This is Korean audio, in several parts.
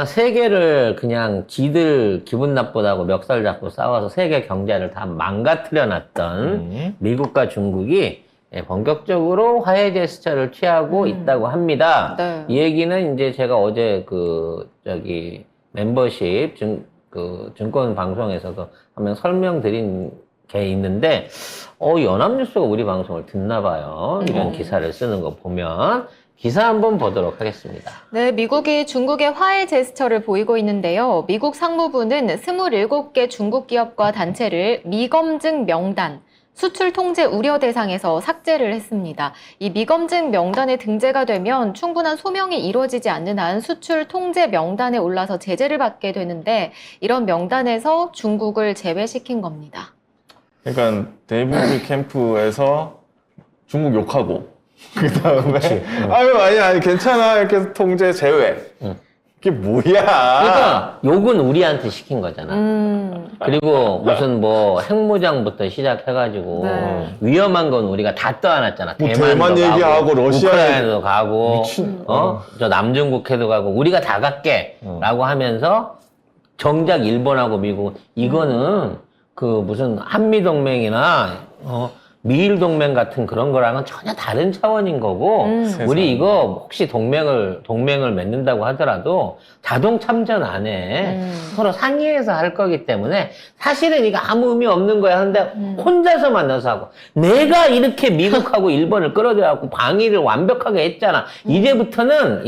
세계를 그냥 지들 기분 나쁘다고 멱살 잡고 싸워서 세계 경제를 다 망가뜨려 놨던 미국과 중국이 본격적으로 화해 제스처를 취하고 있다고 합니다. 네. 이 얘기는 이제 제가 어제 멤버십 증권 방송에서도 한번 설명드린 게 있는데, 연합뉴스가 우리 방송을 듣나 봐요. 이런 기사를 쓰는 거 보면. 기사 한번 보도록 하겠습니다. 네, 미국이 중국의 화해 제스처를 보이고 있는데요. 미국 상무부는 27개 중국 기업과 단체를 미검증 명단, 수출 통제 우려 대상에서 삭제를 했습니다. 이 미검증 명단에 등재가 되면 충분한 소명이 이루어지지 않는 한 수출 통제 명단에 올라서 제재를 받게 되는데, 이런 명단에서 중국을 제외시킨 겁니다. 그러니까 데이비드 캠프에서 중국 욕하고 그 다음에 아니 괜찮아 이렇게 통제 제외. 그게 뭐야? 그러니까 욕은 우리한테 시킨 거잖아. 그리고 무슨 뭐 핵무장부터 시작해가지고 네. 위험한 건 우리가 다 떠안았잖아. 뭐 대만도 대만 얘기하고 러시아 우크라이나도 가고 미친. 저 남중국해도 가고 우리가 다 갈게라고 하면서 정작 일본하고 미국은 이거는 그 무슨 한미 동맹이나 미일 동맹 같은 그런 거랑은 전혀 다른 차원인 거고, 우리 이거 혹시 동맹을 맺는다고 하더라도 자동 참전 안 해. 서로 상의해서 할 거기 때문에 사실은 이거 아무 의미 없는 거야 하는데 혼자서 만나서 하고, 내가 이렇게 미국하고 일본을 끌어들여갖고 방위를 완벽하게 했잖아. 이제부터는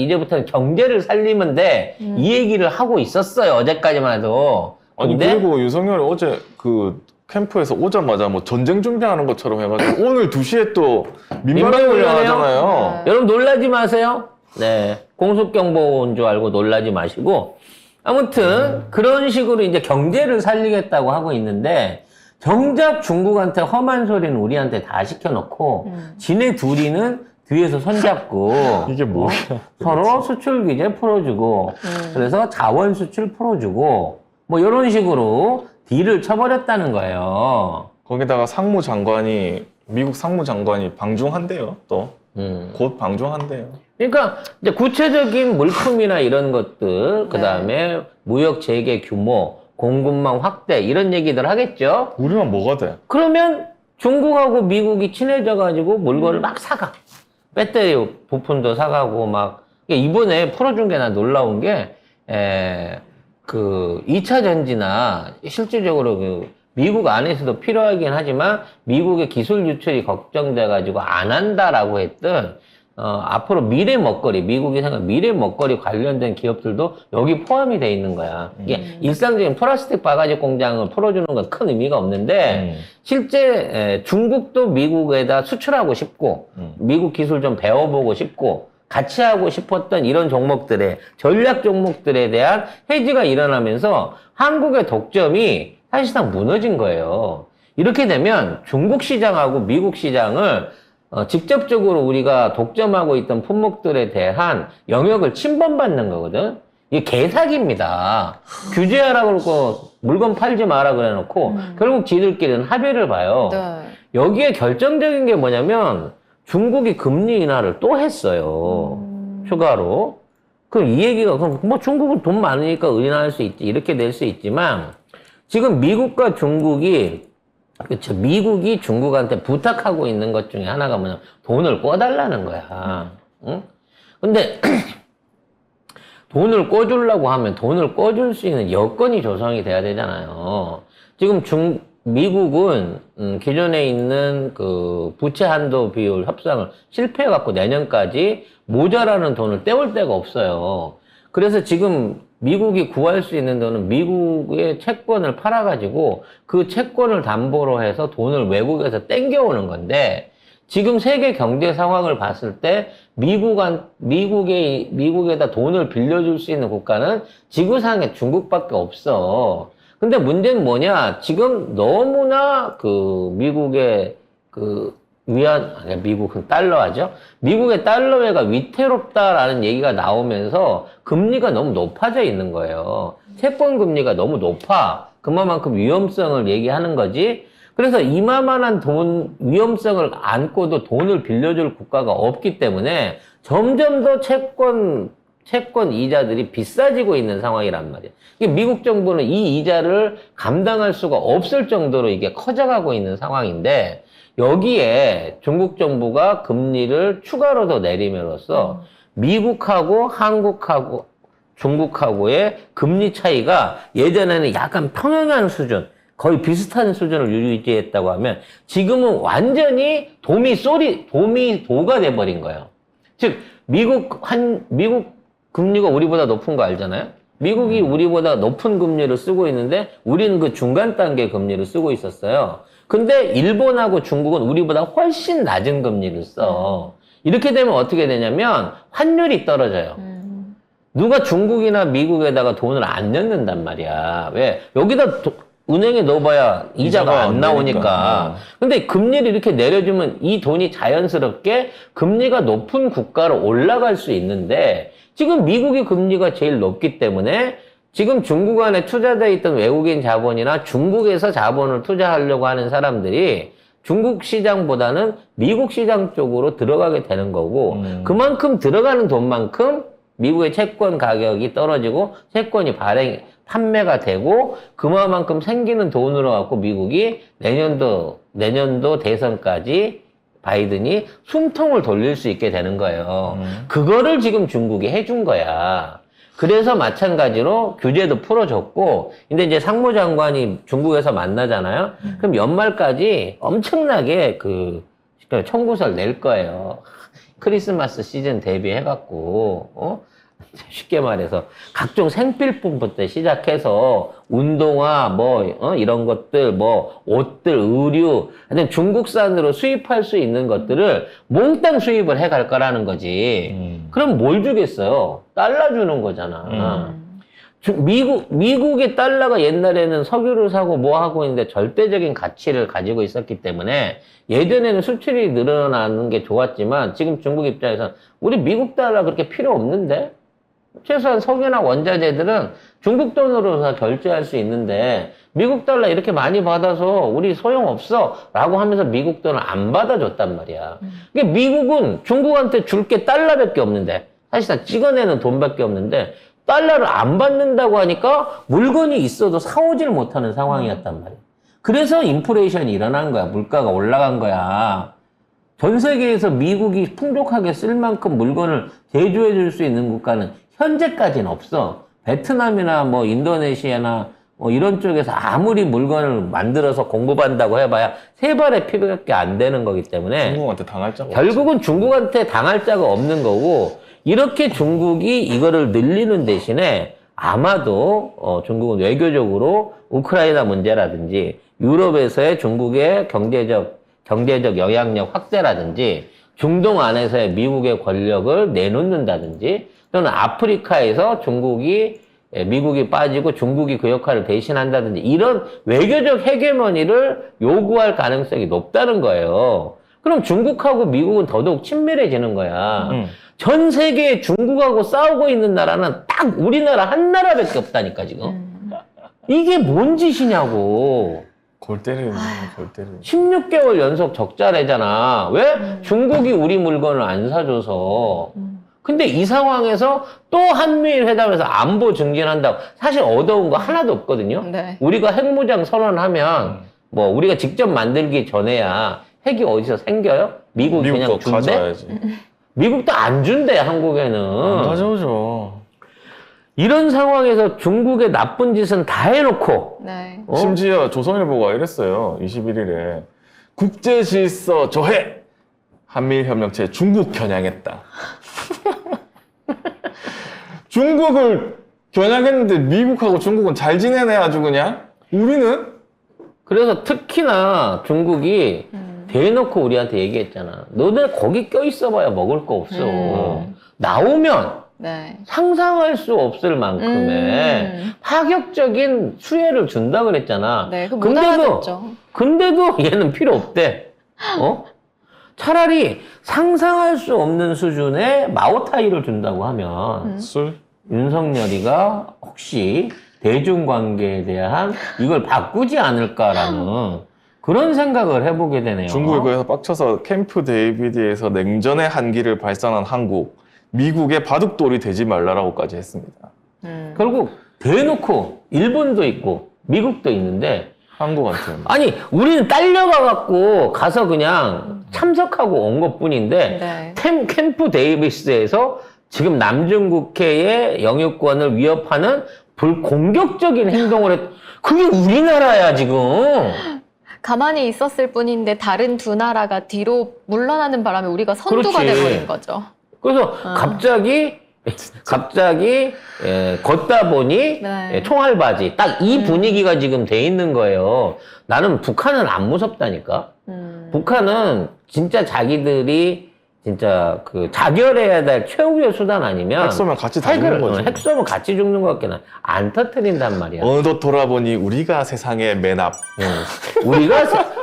경제를 살리면 돼. 이 얘기를 하고 있었어요. 어제까지만 해도. 아니 근데 그리고 윤석열이 어제 그 캠프에서 오자마자 뭐 전쟁 준비하는 것처럼 해가지고 오늘 2시에 또 민방위훈련 하잖아요. 여러분 놀라지 마세요. 네. 공습경보 온 줄 알고 놀라지 마시고. 아무튼 그런 식으로 이제 경제를 살리겠다고 하고 있는데, 정작 중국한테 험한 소리는 우리한테 다 시켜놓고 지네 둘이는 뒤에서 손잡고 이게 뭐야? 서로 수출 규제 풀어주고 그래서 자원 수출 풀어주고 뭐 이런 식으로 딜을 쳐버렸다는 거예요. 거기다가 미국 상무장관이 방중한대요. 또 곧 방중한대요. 그러니까 이제 구체적인 물품이나 이런 것들, 그 다음에 무역 재개 규모, 공급망 확대 이런 얘기들 하겠죠. 우리만 뭐가 돼? 그러면 중국하고 미국이 친해져가지고 물건을 막 사가. 배터리 부품도 사가고 막. 이번에 풀어준 게 나 놀라운 게, 2차 전지나 실질적으로 미국 안에서도 필요하긴 하지만 미국의 기술 유출이 걱정돼가지고 안 한다라고 했던, 앞으로 미래 먹거리, 미국이 생각한 미래 먹거리 관련된 기업들도 여기 포함이 돼 있는 거야. 이게 일상적인 플라스틱 바가지 공장을 풀어주는 건 큰 의미가 없는데, 실제 중국도 미국에다 수출하고 싶고, 미국 기술 좀 배워보고 싶고, 같이 하고 싶었던 이런 종목들의 전략 종목들에 대한 해지가 일어나면서 한국의 독점이 사실상 무너진 거예요. 이렇게 되면 중국 시장하고 미국 시장을 직접적으로 우리가 독점하고 있던 품목들에 대한 영역을 침범받는 거거든. 이게 개사기입니다. 규제하라 그러고 물건 팔지 마라 그래 놓고 결국 지들끼리는 합의를 봐요. 네. 여기에 결정적인 게 뭐냐면 중국이 금리 인하를 또 했어요. 추가로. 그럼 이 얘기가, 그럼 뭐 중국은 돈 많으니까 인하할 수 있지. 이렇게 될 수 있지만, 지금 미국과 중국이, 그쵸. 미국이 중국한테 부탁하고 있는 것 중에 하나가 뭐냐면 돈을 꿔달라는 거야. 응? 근데, 돈을 꿔주려고 하면 돈을 꿔줄 수 있는 여건이 조성이 돼야 되잖아요. 지금 미국은 기존에 있는 그 부채 한도 비율 협상을 실패해갖고 내년까지 모자라는 돈을 떼올 데가 없어요. 그래서 지금 미국이 구할 수 있는 돈은 미국의 채권을 팔아가지고 그 채권을 담보로 해서 돈을 외국에서 땡겨오는 건데, 지금 세계 경제 상황을 봤을 때 미국에다 돈을 빌려줄 수 있는 국가는 지구상에 중국밖에 없어. 근데 문제는 뭐냐? 지금 너무나 미국의 미국은 달러화죠? 미국의 달러회가 위태롭다라는 얘기가 나오면서 금리가 너무 높아져 있는 거예요. 채권 금리가 너무 높아. 그만큼 위험성을 얘기하는 거지. 그래서 이만한 위험성을 안고도 돈을 빌려줄 국가가 없기 때문에 점점 더 채권 채권 이자들이 비싸지고 있는 상황이란 말이에요. 미국 정부는 이 이자를 감당할 수가 없을 정도로 이게 커져가고 있는 상황인데 여기에 중국 정부가 금리를 추가로 더 내림으로써 미국하고 한국하고 중국하고의 금리 차이가 예전에는 약간 평행한 수준, 거의 비슷한 수준을 유지했다고 하면 지금은 완전히 도미도가 돼버린 거예요. 즉 미국 금리가 우리보다 높은 거 알잖아요. 미국이 우리보다 높은 금리를 쓰고 있는데 우리는 그 중간 단계 금리를 쓰고 있었어요. 근데 일본하고 중국은 우리보다 훨씬 낮은 금리를 써. 이렇게 되면 어떻게 되냐면 환율이 떨어져요. 누가 중국이나 미국에다가 돈을 안 넣는단 말이야. 왜? 여기다 은행에 넣어봐야 이자가 안 나오니까. 근데 금리를 이렇게 내려주면 이 돈이 자연스럽게 금리가 높은 국가로 올라갈 수 있는데 지금 미국이 금리가 제일 높기 때문에 지금 중국 안에 투자되어 있던 외국인 자본이나 중국에서 자본을 투자하려고 하는 사람들이 중국 시장보다는 미국 시장 쪽으로 들어가게 되는 거고 그만큼 들어가는 돈만큼 미국의 채권 가격이 떨어지고 채권이 판매가 되고 그만큼 생기는 돈으로 갖고 미국이 내년도 대선까지 바이든이 숨통을 돌릴 수 있게 되는 거예요. 그거를 지금 중국이 해준 거야. 그래서 마찬가지로 규제도 풀어줬고, 근데 이제 상무장관이 중국에서 만나잖아요. 그럼 연말까지 엄청나게 청구서를 낼 거예요. 크리스마스 시즌 대비해갖고, 쉽게 말해서 각종 생필품부터 시작해서 운동화 이런 것들 옷들 의류 하여튼 중국산으로 수입할 수 있는 것들을 몽땅 수입을 해갈 거라는 거지. 그럼 뭘 주겠어요? 달러 주는 거잖아. 미국의 달러가 옛날에는 석유를 사고 하고 있는데 절대적인 가치를 가지고 있었기 때문에 예전에는 수출이 늘어나는 게 좋았지만 지금 중국 입장에서는 우리 미국 달러 그렇게 필요 없는데 최소한 석유나 원자재들은 중국 돈으로 다 결제할 수 있는데 미국 달러 이렇게 많이 받아서 우리 소용없어 라고 하면서 미국 돈을 안 받아줬단 말이야. 그러니까 미국은 중국한테 줄 게 달러밖에 없는데 사실상 찍어내는 돈밖에 없는데 달러를 안 받는다고 하니까 물건이 있어도 사오질 못하는 상황이었단 말이야. 그래서 인플레이션이 일어난 거야. 물가가 올라간 거야. 전 세계에서 미국이 풍족하게 쓸 만큼 물건을 제조해 줄 수 있는 국가는 현재까지는 없어. 베트남이나 인도네시아나 이런 쪽에서 아무리 물건을 만들어서 공급한다고 해봐야 3발의 피밖에 안 되는 거기 때문에 중국한테 당할 자가 결국은 없지. 중국한테 당할 자가 없는 거고 이렇게 중국이 이거를 늘리는 대신에 아마도 중국은 외교적으로 우크라이나 문제라든지 유럽에서의 중국의 경제적 영향력 확대라든지 중동 안에서의 미국의 권력을 내놓는다든지 또는 아프리카에서 미국이 빠지고 중국이 그 역할을 대신한다든지 이런 외교적 헤게모니를 요구할 가능성이 높다는 거예요. 그럼 중국하고 미국은 더더욱 친밀해지는 거야. 전 세계에 중국하고 싸우고 있는 나라는 딱 우리나라 한 나라밖에 없다니까 지금. 이게 뭔 짓이냐고. 골 때리네, 골 때리네. 16개월 연속 적자래잖아. 왜? 중국이 우리 물건을 안 사줘서. 근데 이 상황에서 또 한미일 회담에서 안보 증진한다고 사실 얻어온 거 하나도 없거든요. 네. 우리가 핵무장 선언하면 우리가 직접 만들기 전에야 핵이 어디서 생겨요? 미국 그냥 준대? 가져야지. 미국도 안 준대, 한국에는. 안 가져오죠. 이런 상황에서 중국의 나쁜 짓은 다 해놓고 네. 심지어 조선일보가 이랬어요. 21일에 국제 질서 저해 한미일 협력체 중국 겨냥했다. 중국을 겨냥했는데 미국하고 중국은 잘 지내네 아주 그냥. 우리는 그래서 특히나 중국이 대놓고 우리한테 얘기했잖아. 너네 거기 껴있어봐야 먹을 거 없어. 나오면 네. 상상할 수 없을 만큼의 파격적인 수혜를 준다 그랬잖아. 네, 그 못 알아듣죠. 근데도 얘는 필요 없대. 차라리 상상할 수 없는 수준의 마오타이를 준다고 하면 술? 윤석열이가 혹시 대중관계에 대한 이걸 바꾸지 않을까라는 그런 생각을 해보게 되네요. 중국이 그래서 빡쳐서 캠프 데이비드에서 냉전의 한기를 발산한 한국, 미국의 바둑돌이 되지 말라라고까지 했습니다. 결국 대놓고 일본도 있고 미국도 있는데 한국한테는. 아니 우리는 딸려가갖고 가서 그냥 참석하고 온 것뿐인데 네. 캠프 데이비스에서 지금 남중국해의 영유권을 위협하는 불공격적인 행동을 했. 그게 우리나라야 지금. 가만히 있었을 뿐인데 다른 두 나라가 뒤로 물러나는 바람에 우리가 선두가 그렇지. 돼버린 거죠. 그래서 갑자기 걷다 보니 네. 총알바지 딱 이 분위기가 지금 돼 있는 거예요. 나는 북한은 안 무섭다니까. 북한은 진짜 자기들이 진짜 그 자결해야 될 최후의 수단 아니면 핵 쏘면 같이 다 죽는 거지. 핵 쏘면 같이 죽는 것 같긴 한. 안 터뜨린단 말이야. 어느덧 돌아보니 우리가 세상의 맨 앞.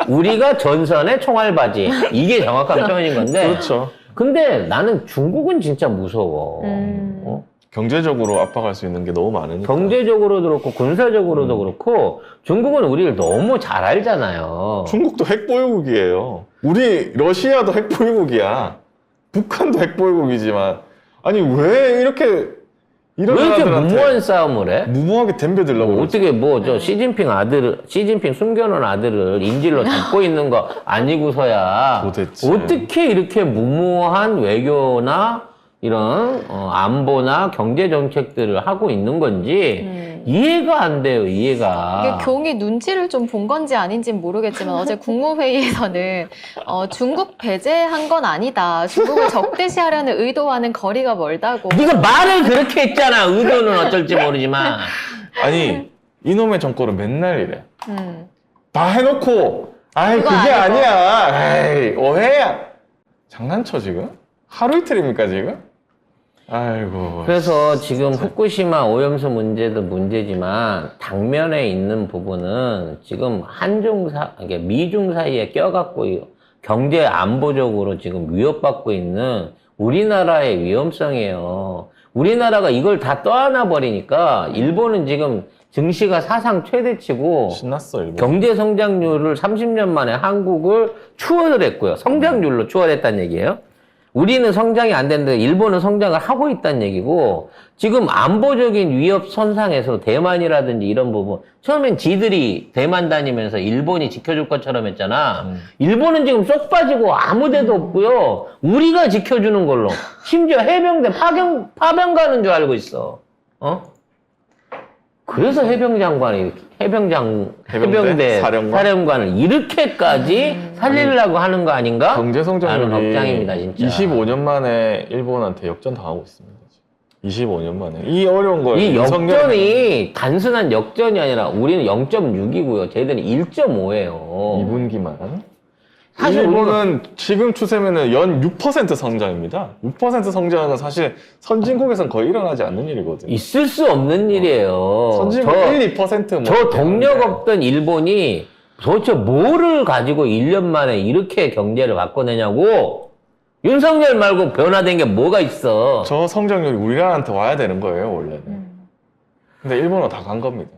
우리가 전선의 총알바지 이게 정확한 표현인 건데. 그렇죠. 근데 나는 중국은 진짜 무서워. 어? 경제적으로 압박할 수 있는 게 너무 많으니까. 경제적으로도 그렇고 군사적으로도 그렇고 중국은 우리를 너무 잘 알잖아요. 중국도 핵보유국이에요. 우리 러시아도 핵보유국이야. 북한도 핵보유국이지만 아니 왜 이렇게 이런 왜 이렇게 나라들한테 무모한 싸움을 해? 무모하게 덤벼들려고 그러지? 어떻게 뭐 저 시진핑 숨겨놓은 아들을 인질로 잡고 있는 거 아니고서야 도대체. 어떻게 이렇게 무모한 외교나 이런 안보나 경제 정책들을 하고 있는 건지 이해가 안 돼요. 이해가. 이게 경이 눈치를 좀 본 건지 아닌지는 모르겠지만 어제 국무회의에서는 중국 배제한 건 아니다. 중국을 적대시하려는 의도와는 거리가 멀다고. 네가 말을 그렇게 했잖아. 의도는 어쩔지 모르지만. 아니 이놈의 정권은 맨날 이래. 음. 다 해놓고 아이 그거 그게 아니고. 아니야. 에이 오해야. 장난쳐 지금? 하루 이틀입니까 지금? 아이고. 그래서 지금 후쿠시마 오염수 문제도 문제지만 당면에 있는 부분은 지금 이게 미중 사이에 껴갖고 경제 안보적으로 지금 위협받고 있는 우리나라의 위험성이에요. 우리나라가 이걸 다 떠안아 버리니까 일본은 지금 증시가 사상 최대치고 신났어 일본. 경제 성장률을 30년 만에 한국을 추월을 했고요. 성장률로 추월했다는 얘기예요. 우리는 성장이 안 되는데 일본은 성장을 하고 있다는 얘기고 지금 안보적인 위협 선상에서 대만이라든지 이런 부분 처음엔 지들이 대만 다니면서 일본이 지켜줄 것처럼 했잖아. 일본은 지금 쏙 빠지고 아무 데도 없고요. 우리가 지켜주는 걸로 심지어 해병대 파병 가는 줄 알고 있어. 그래서 해병대 사령관을 이렇게까지 살리려고 하는 거 아닌가? 경제 성장률이 나는 걱정입니다, 진짜. 25년 만에 일본한테 역전 당하고 있습니다. 25년 만에 이 어려운 걸 이 윤석열이 역전이 단순한 역전이 아니라 우리는 0.6이고요. 쟤들은 1.5예요. 2분기만. 사실 일본은 지금 추세면은 연 6% 성장입니다. 6% 성장은 사실 선진국에선 거의 일어나지 않는 일이거든요. 있을 수 없는 일이에요. 선진국 1, 2% 뭐. 저 동력 없던 일본이 도대체 뭐를 가지고 1년 만에 이렇게 경제를 바꿔내냐고. 윤석열 말고 변화된 게 뭐가 있어. 저 성장률이 우리나라한테 와야 되는 거예요, 원래는. 근데 일본은 다 간 겁니다.